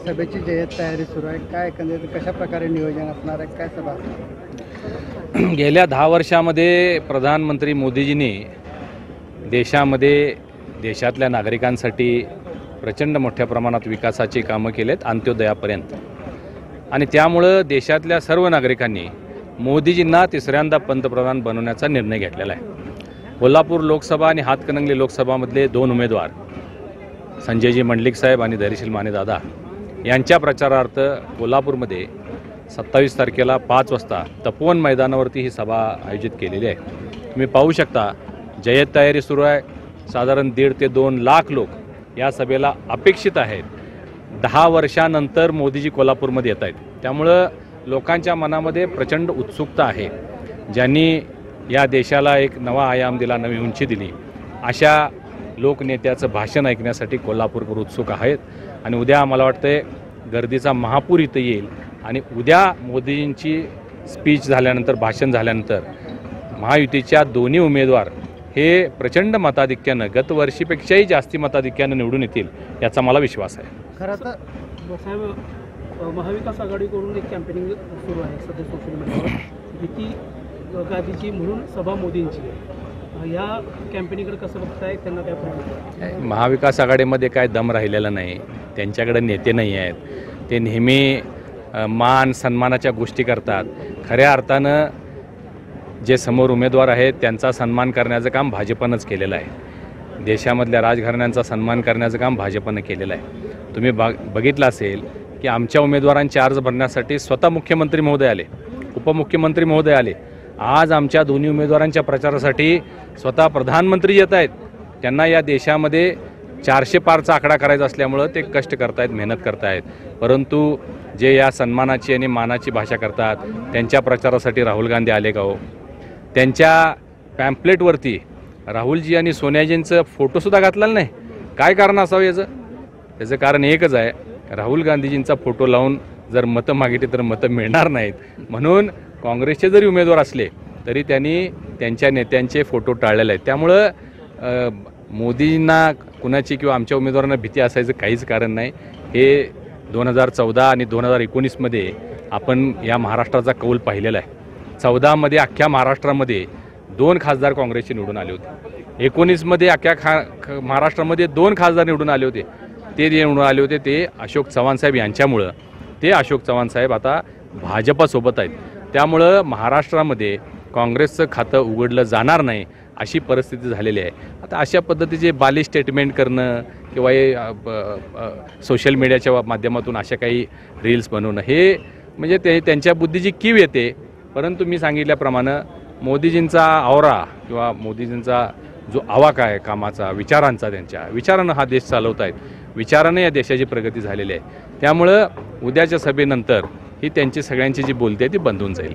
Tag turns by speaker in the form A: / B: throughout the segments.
A: सभेची जय्यत तयारी सुरू आहे, काय एकंदरीत कशा प्रकारे नियोजन असणार आहे, काय सभा?
B: गेल्या 10 वर्षामध्ये प्रधानमंत्री मोदीजींनी देशातल्या नागरिकांसाठी प्रचंड मोठ्या प्रमाणात विकासाची कामं केलेत अंत्योदयापर्यंत, आणि त्यामुळं देशातल्या सर्व नागरिकांनी मोदीजींना तिसऱ्यांदा पंतप्रधान बनवण्याचा निर्णय घेतलेला आहे. कोल्हापूर लोकसभा आणि हातकणंगले लोकसभामधले 2 उमेदवार संजयजी मंडलिक साहेब आणि धैर्यशील माने दादा यांच्या प्रचारार्थ कोल्हापूरमध्ये 27 तारखेला 5 वाजता तपोवन मैदानावरती ही सभा आयोजित केलेली आहे. तुम्ही पाहू शकता, जय्यत तयारी सुरू आहे. साधारण 1.5 ते 2 लाख लोक या सभेला अपेक्षित आहेत. 10 वर्षानंतर मोदीजी कोल्हापूरमध्ये येत आहेत, त्यामुळं लोकांच्या मनामध्ये प्रचंड उत्सुकता आहे. ज्यांनी या देशाला एक नवा आयाम दिला, नवी उंची दिली, अशा लोकनेत्याचं भाषण ऐकण्यासाठी कोल्हापूरकर उत्सुक आहेत. आणि उद्या मला वाटतं गर्दीचा महापूर इथं येईल, आणि उद्या मोदींची स्पीच झाल्यानंतर, भाषण झाल्यानंतर महायुतीच्या दोन्ही उमेदवार हे प्रचंड मताधिक्यानं, गतवर्षीपेक्षाही जास्ती मताधिक्यानं निवडून येतील याचा मला विश्वास आहे.
A: खरं तर
C: साहेब, महाविकास आघाडीकडून एक कॅम्पेनिंग सुरू आहे सध्या सोशल मीडियावर, भीती गादीची म्हणून सभा मोदींची. या कॅम्पेनिंगकडे कसं बघताय, त्यांना काय प्रॉब्लेम?
B: महाविकास आघाडीमध्ये काय दम राहिलेला नाही, त्यांच्याकडे नेते नाही आहेत. ते नेहमी मान सन्मानाच्या गोष्टी करतात. खऱ्या अर्थानं जे समोर उमेदवार आहेत त्यांचा सन्मान करण्याचं काम भाजपनंच केलेलं आहे. देशामधल्या राजघराण्यांचा सन्मान करण्याचं काम भाजपनं केलेलं आहे. तुम्ही बघितलं असेल की आमच्या उमेदवारांचे अर्ज भरण्यासाठी स्वतः मुख्यमंत्री महोदय आले, उपमुख्यमंत्री महोदय आले. आज आमच्या दोन्ही उमेदवारांच्या प्रचारासाठी स्वतः प्रधानमंत्री येत आहेत. त्यांना या देशामध्ये 400 पारचा आकडा करायचा असल्यामुळं ते कष्ट करतायत, मेहनत करतायत. परंतु जे या सन्मानाची आणि मानाची भाषा करतात, त्यांच्या प्रचारासाठी राहुल गांधी आले का हो? त्यांच्या पॅम्पलेटवरती राहुलजी आणि सोनियाजींचं फोटोसुद्धा घातलेलं नाही. काय कारण असावं याचं? त्याचं कारण एकच आहे, राहुल गांधीजींचा फोटो लावून जर मतं मागितली तर मतं मिळणार नाहीत. म्हणून काँग्रेसचे जरी उमेदवार असले तरी त्यांनी त्यांच्या नेत्यांचे फोटो टाळलेले आहेत. त्यामुळं मोदींना कुणाची किंवा आमच्या उमेदवारांना भीती असायचं काहीच कारण नाही. हे 2014 आणि 2019मध्ये आपण या महाराष्ट्राचा कौल पाहिलेला आहे. 14मध्ये अख्ख्या महाराष्ट्रामध्ये 2 खासदार काँग्रेसचे निवडून आले होते. 19मध्ये अख्ख्या महाराष्ट्रामध्ये 2 खासदार निवडून आले होते. ते निवडून आले होते ते अशोक चव्हाण साहेब यांच्यामुळं. ते अशोक चव्हाण साहेब आता भाजपासोबत आहेत. त्यामुळं महाराष्ट्रामध्ये काँग्रेसचं खातं उघडलं जाणार नाही अशी परिस्थिती झालेली आहे. आता अशा पद्धतीचे बाली स्टेटमेंट करणं किंवा हे सोशल मीडियाच्या माध्यमातून अशा काही रील्स बनवणं, हे म्हणजे ते त्यांच्या बुद्धीची कीव येते. परंतु मी सांगितल्याप्रमाणे मोदीजींचा आवरा किंवा मोदीजींचा जो आवाका आहे कामाचा, विचारांचा, त्यांच्या विचारानं हा देश चालवत आहेत, विचारानं या देशाची प्रगती झालेली आहे. त्यामुळं उद्याच्या सभेनंतर ही त्यांची सगळ्यांची जी बोलते ती बंद होऊन जाईल.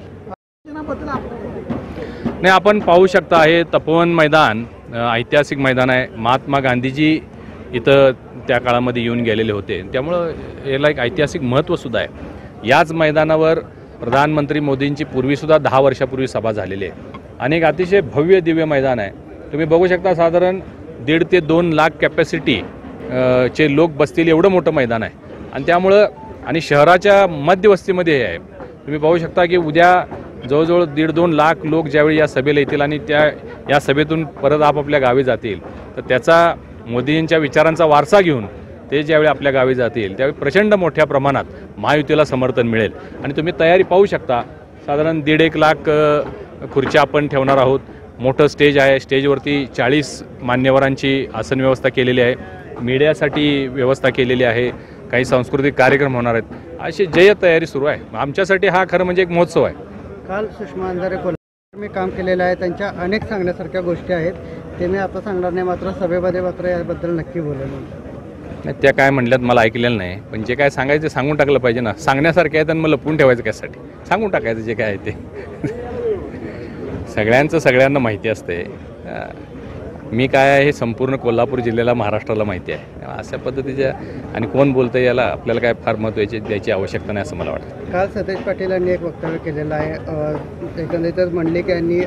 B: नाही, आपण पाहू शकता, हे तपोवन मैदान ऐतिहासिक मैदान आहे. महात्मा गांधीजी इथं त्या काळामध्ये येऊन गेलेले होते, त्यामुळं याला एक ऐतिहासिक महत्त्वसुद्धा आहे. याच मैदानावर प्रधानमंत्री मोदींची पूर्वीसुद्धा 10 वर्षापूर्वी सभा झालेली आहे. आणि एक अतिशय भव्य दिव्य मैदान आहे. तुम्ही बघू शकता, साधारण 1.5 ते 2 लाख कॅपॅसिटी चे लोक बसतील एवढं मोठं मैदान आहे. आणि त्यामुळं आणि शहराच्या मध्यवस्तीमध्ये आहे. तुम्ही पाहू शकता की उद्या जवळजवळ 1.5-2 लाख लोक ज्यावेळी या सभेला येतील आणि या सभेतून परत आपापल्या गावी जातील, तर त्याचा मोदींच्या विचारांचा वारसा घेऊन ते ज्यावेळी आपल्या गावी जातील त्यावेळी प्रचंड मोठ्या प्रमाणात महायुतीला समर्थन मिळेल. आणि तुम्ही तयारी पाहू शकता, साधारण 1.5 लाख खुर्च्या आपण ठेवणार आहोत. मोठं स्टेज आहे. स्टेजवरती 40 मान्यवरांची आसन व्यवस्था केलेली आहे. मीडियासाठी व्यवस्था केलेली आहे. काही सांस्कृतिक कार्यक्रम होणार आहेत. अशी जय्यत तयारी सुरू आहे. आमच्यासाठी हा खरं म्हणजे एक महोत्सव आहे.
A: काल सुषमा अंधारे कोल्हापूर मी काम केलेलं आहे, त्यांच्या अनेक सांगण्यासारख्या गोष्टी आहेत. ते मी आता सांगणार नाही, मात्र सभेमध्ये मात्र याबद्दल नक्की बोलेल.
B: नाही, त्या काय म्हणल्यात मला ऐकलेलं नाही, पण जे काय सांगायचं ते सांगून टाकलं पाहिजे ना. सांगण्यासारखं आहे तर मला लपवून ठेवायचं कशासाठी? सांगून टाकायचं जे काय आहे ते. सगळ्यांचं सगळ्यांना माहिती असते. मी काय आहे हे संपूर्ण कोल्हापूर जिल्ह्याला महाराष्ट्राला माहिती आहे. अशा पद्धतीच्या आणि कोण बोलतं याला आपल्याला काय फार महत्त्वाची द्यायची आवश्यकता नाही असं मला वाटतं.
A: काल सतेज पाटील यांनी एक वक्तव्य केलेलं आहे. एकंदरीतच मंडलिक यांनी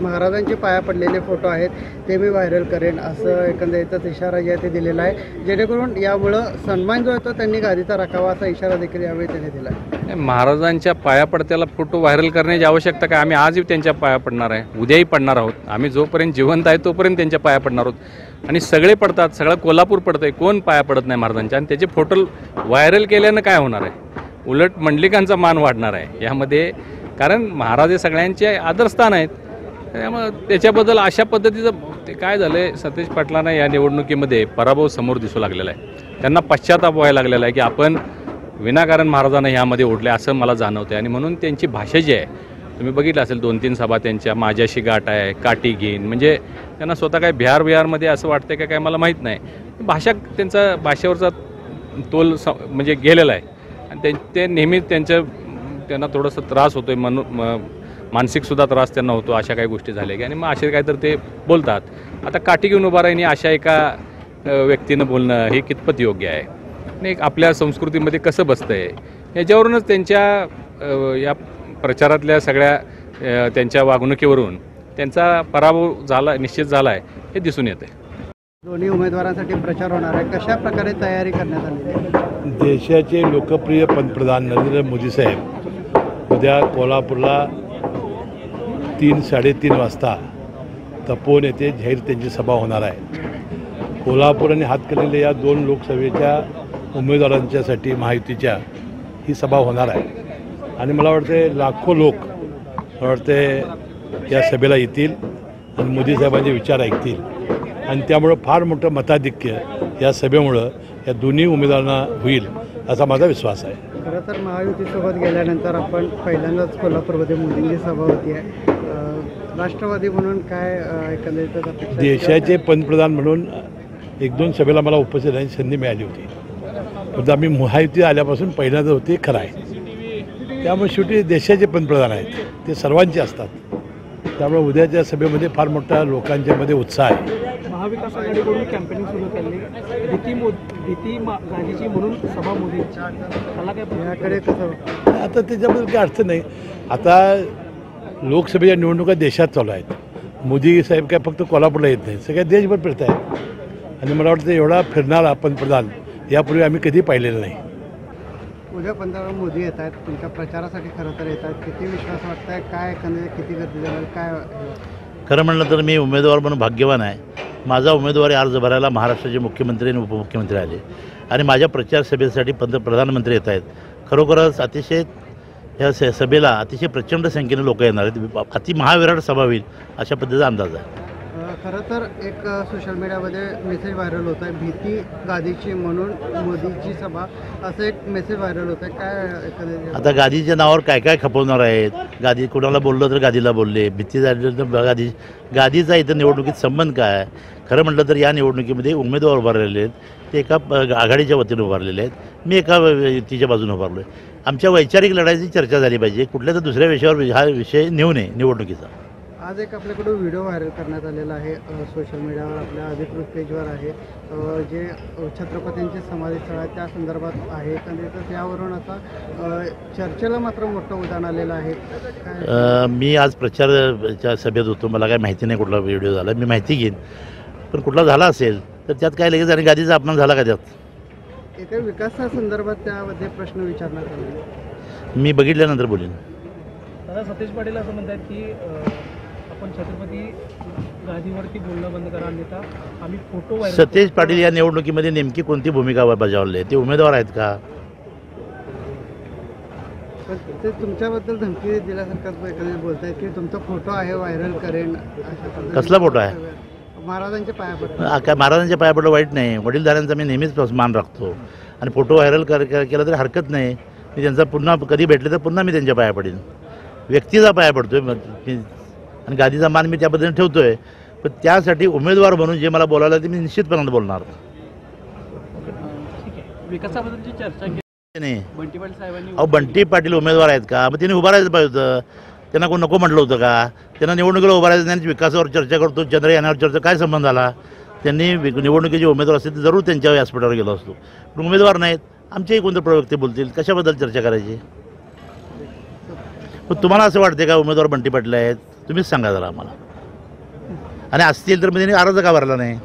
A: महाराजांचे पाया पडलेले फोटो आहेत ते मी व्हायरल करेन असं एकंदरीतच इशारा जे आहे ते दिलेला आहे, जेणेकरून यामुळं सन्मान जो आहे तो त्यांनी गादीचा राखावा असा इशारा देखील यावेळी त्यांनी दिला आहे.
B: महाराजांच्या पाया पडत्याला फोटो व्हायरल करण्याची आवश्यकता काय? आम्ही आजही त्यांच्या पाया पडणार आहे, उद्याही पडणार आहोत. आम्ही जोपर्यंत जिवंत आहे तोपर्यंत त्यांच्या पाया पडणार आहोत आणि सगळे पडतात, सगळं कोल्हापूर पडतं आहे. कोण पाया पडत नाही महाराजांच्या? आणि त्याचे फोटो व्हायरल केल्यानं काय होणार आहे? उलट मंडलिकांचा मान वाढणार आहे यामध्ये, कारण महाराज हे सगळ्यांचे आदरस्थान आहेत. त्यामुळे त्याच्याबद्दल अशा पद्धतीचं ते काय झालं आहे, सतेज पाटलांना या निवडणुकीमध्ये पराभव समोर दिसू लागलेला आहे. त्यांना पश्चाताप व्हायला लागलेला आहे की आपण विनाकारण महाराजांना ह्यामध्ये ओढले असं मला जाणवतं आहे. आणि म्हणून त्यांची भाषा जी आहे तुम्ही बघितलं असेल, 2-3 सभा त्यांच्या माझ्याशी गाठ आहे, काठी घेईन, म्हणजे त्यांना स्वतः काय बिहारमध्ये असं वाटतं का काय मला माहीत नाही. भाषा त्यांचा भाषेवरचा तोल म्हणजे गेलेला आहे आणि ते नेहमीच त्यांना थोडंसं त्रास होतो आहे, मानसिकसुद्धा त्रास त्यांना होतो. अशा काही गोष्टी झाल्या की आणि मग असे काय तर ते बोलतात. आता काठी घेऊन उभा राहिनी अशा एका व्यक्तीनं बोलणं हे कितपत योग्य आहे आणि आपल्या संस्कृतीमध्ये कसं बसतं आहे याच्यावरूनच त्यांच्या या प्रचारातल्या सगळ्या त्यांच्या वागणुकीवरून त्यांचा पराभव निश्चित झाला आहे हे दिसून येते.
A: दोन्ही उमेदवारांसाठी प्रचार होणार आहे, कशा प्रकारे तयारी करण्यात आली आहे?
D: देशाचे लोकप्रिय पंतप्रधान नरेंद्र मोदी साहेब उद्या कोल्हापूरला 3-3:30 वाजता तपोवन येथे जाहीर त्यांची सभा होणार आहे. कोल्हापूर आणि हातकणंगले या 2 लोकसभेच्या उमेदवारांच्यासाठी महायुतीच्या ही सभा होणार आहे आणि मला वाटते लाखो लोक मला वाटते या सभेला येतील आणि मोदी साहेबांचे विचार ऐकतील आणि त्यामुळं फार मोठं मताधिक्य या सभेमुळं या दोन्ही उमेदवारांना होईल असा माझा विश्वास आहे.
A: खरं तर महायुतीसोबत गेल्यानंतर आपण पहिल्यांदाच कोल्हापूरमध्ये मोदींची सभा होती आहे. राष्ट्रवादी म्हणून काय एकंदरीत
D: देशाचे पंतप्रधान म्हणून 1-2 सभेला मला उपस्थित राहण्याची संधी मिळाली होती, पण आम्ही महायुती आल्यापासून पहिल्यांदा होते खरं आहे. त्यामुळे शेवटी देशाचे पंतप्रधान आहेत ते सर्वांचे असतात. त्यामुळे उद्याच्या सभेमध्ये फार मोठा लोकांच्यामध्ये उत्साह आहे.
C: महाविकास आघाडीकडून कॅम्पेनिंग सुरू केली, भीती गांधीची म्हणून सभा मोदींची, त्याला काय
A: याकडे कसं?
D: आता त्याच्याबद्दल काही अर्थ नाही. आता लोकसभेच्या निवडणुका देशात चालू आहेत. मोदी साहेब काय फक्त कोल्हापूरला येत नाही, सगळ्या देशभर फिरत आहेत आणि मला वाटतं एवढा फिरणारा पंतप्रधान यापूर्वी आम्ही कधी पाहिलेलं नाही.
A: उद्या पंतप्रधान मोदी येत आहेत, तुमच्या प्रचारासाठी खरं तर येत आहेत. किती विश्वास वाटत आहे, काय एकंदरीत किती गर्दी झाली, काय?
E: खरं म्हणलं तर मी उमेदवार म्हणून भाग्यवान आहे. माझा उमेदवारी अर्ज भरायला महाराष्ट्राचे मुख्यमंत्री आणि उपमुख्यमंत्री आले आणि माझ्या प्रचार सभेसाठी प्रधानमंत्री येत आहेत. खरोखरच अतिशय ह्या सभेला अतिशय प्रचंड संख्येने लोक येणार आहेत. अति महाविराट सभा होईल अशा पद्धतीचा अंदाज आहे.
A: खरं तर एक सोशल मीडियामध्ये मेसेज व्हायरल होत आहे, भीती गादीची म्हणून मोदीची सभा, असं एक मेसेज व्हायरल होत आहे. काय एकंदरीत
E: आता गादीच्या नावावर काय काय खपवणार आहेत? गादी कुणाला बोललं तर गादीला बोलले, भीती झाली तर गादीचा इथं निवडणुकीत संबंध काय आहे? खरं म्हटलं तर या निवडणुकीमध्ये उमेदवार उभारलेले आहेत ते एका आघाडीच्या वतीने उभारलेले आहेत, मी एका युतीच्या बाजूने उभारलो आहे. आमच्या वैचारिक लढाईची चर्चा झाली पाहिजे, कुठल्या तर दुसऱ्या विषयावर हा विषय नेऊ नये निवडणुकीचा.
A: आज एक आपल्याकडून व्हिडिओ व्हायरल करण्यात आलेला आहे सोशल मीडियावर, आपल्या अधिकृत पेजवर आहे, जे छत्रपतींचे समाधीस्थळ आहे त्या संदर्भात आहे. एकंदरीतच यावरून आता चर्चेला मात्र मोठं उदाहरण आलेलं आहे.
E: मी आज प्रचाराच्या सभेत होतो, मला काय माहिती नाही कुठला व्हिडिओ झाला, मी माहिती घेईन, पण कुठला झाला असेल तर त्यात काय लगेच आणि गादीचा अपमान झाला का? त्यात
A: एका विकासासंदर्भात त्यामध्ये प्रश्न विचारण्यात आले,
E: मी बघितल्यानंतर बोलीन.
C: दादा, सतेज पाटील असं म्हणतात की आपण छत्रपती गादीवरती बोलणं बंद करा, अन्यथा आम्ही फोटो.
E: सतेज पाटील या निवडणुकीमध्ये नेमकी कोणती भूमिका बजावली आहे? ते उमेदवार आहेत का?
A: ते तुमच्याबद्दल धमकी दिल्यासारखं बोलत आहेत की तुमचा फोटो आहे व्हायरल करेन.
E: कसला फोटो आहे?
A: महाराजांच्या पाया पडला.
E: काय महाराजांच्या पाया पडलं वाईट नाही, वडीलधाऱ्यांचा मी नेहमीच मान राखतो आणि फोटो व्हायरल केला तरी हरकत नाही. मी त्यांचा पुन्हा कधी भेटले तर पुन्हा मी त्यांच्या पाया पडेन. व्यक्तीचा पाया पडतोय आणि गादीचा मान मी त्या पद्धतीने ठेवतोय, पण त्यासाठी उमेदवार म्हणून जे मला बोलायला ते मी निश्चितपणे बोलणार.
C: विकासाबद्दलची चर्चा
E: नाही. अहो, बंटी पाटील उमेदवार आहेत का? मग त्यांनी उभं राहायचं पाहिजे होतं. त्यांना कोण नको म्हटलं होतं का? त्यांना निवडणुकीला उभा राहायचं नाही, विकासावर चर्चा करतो, चंद्रयानावर चर्चा, काय संबंध आला? त्यांनी निवडणुकीचे उमेदवार असतील तर जरूर त्यांच्या व्यासपीठावर गेलो असतो, पण उमेदवार नाहीत. आमचेही कोणते प्रवक्ते बोलतील, कशाबद्दल चर्चा करायची? पण तुम्हाला असं वाटते का उमेदवार बंटी पाटील आहेत? तुम्हीच सांगा जरा आम्हाला. आणि असतील तर मी त्यांनी अर्ज का भरला नाही?